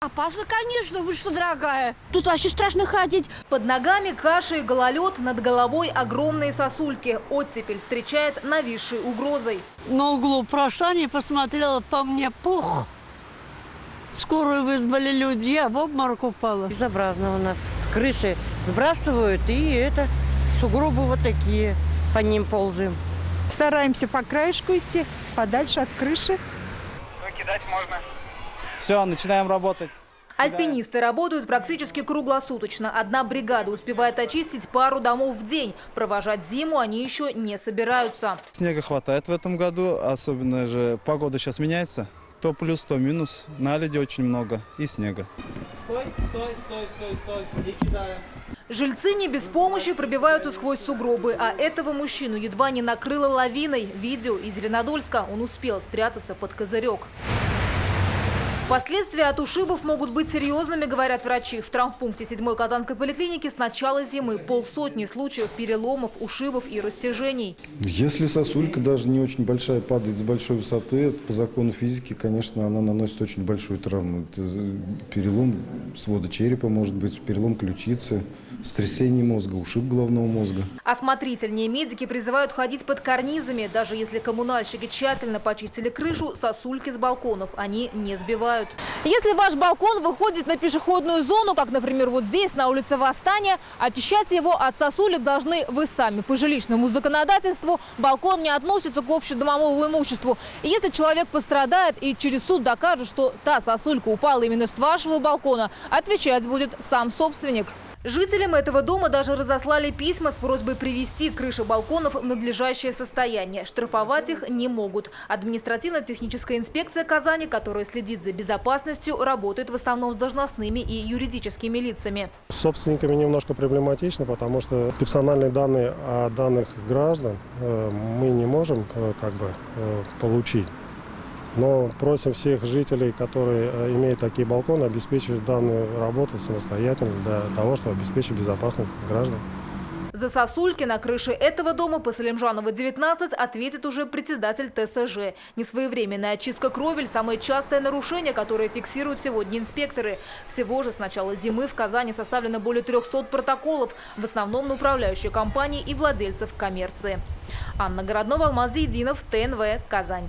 Опасно, конечно, вы что, дорогая? Тут вообще страшно ходить. Под ногами каша и гололед, над головой огромные сосульки. Оттепель встречает нависшей угрозой. На углу прошла, не посмотрела, по мне пух. Скорую вызвали люди, я в обморок упала. Безобразно у нас. С крыши сбрасывают, и сугробы вот такие, по ним ползаем. Стараемся по краешку идти, подальше от крыши. Кидать можно. Все, начинаем работать. Альпинисты работают практически круглосуточно. Одна бригада успевает очистить пару домов в день. Провожать зиму они еще не собираются. Снега хватает в этом году, особенно же погода сейчас меняется. То плюс, то минус. Наледи очень много и снега. Стой, не кидаем. Жильцы не без помощи пробиваются сквозь сугробы, а этого мужчину едва не накрыло лавиной. Видео из Зеленодольска. Он успел спрятаться под козырек. Последствия от ушибов могут быть серьезными, говорят врачи. В травмпункте 7-й Казанской поликлиники с начала зимы полсотни случаев переломов, ушибов и растяжений. Если сосулька даже не очень большая, падает с большой высоты, по закону физики, конечно, она наносит очень большую травму. Это перелом свода черепа, может быть, перелом ключицы, сотрясение мозга, ушиб головного мозга. Осмотрительнее медики призывают ходить под карнизами. Даже если коммунальщики тщательно почистили крышу, сосульки с балконов они не сбивают. Если ваш балкон выходит на пешеходную зону, как, например, вот здесь, на улице Восстания, очищать его от сосулек должны вы сами. По жилищному законодательству балкон не относится к общедомовому имуществу. И если человек пострадает и через суд докажет, что та сосулька упала именно с вашего балкона, отвечать будет сам собственник. Жителям этого дома даже разослали письма с просьбой привести крыши балконов в надлежащее состояние. Штрафовать их не могут. Административно-техническая инспекция Казани, которая следит за безопасностью, работает в основном с должностными и юридическими лицами. С собственниками немножко проблематично, потому что персональные данные о данных граждан мы не можем получить. Но просим всех жителей, которые имеют такие балконы, обеспечивать данную работу самостоятельно для того, чтобы обеспечить безопасность граждан. За сосульки на крыше этого дома по Салимжанова, 19, ответит уже председатель ТСЖ. Несвоевременная очистка кровель – самое частое нарушение, которое фиксируют сегодня инспекторы. Всего же с начала зимы в Казани составлено более 300 протоколов, в основном на управляющие компании и владельцев коммерции. Анна Городнова, Алмаз Зейдинов, ТНВ, Казань.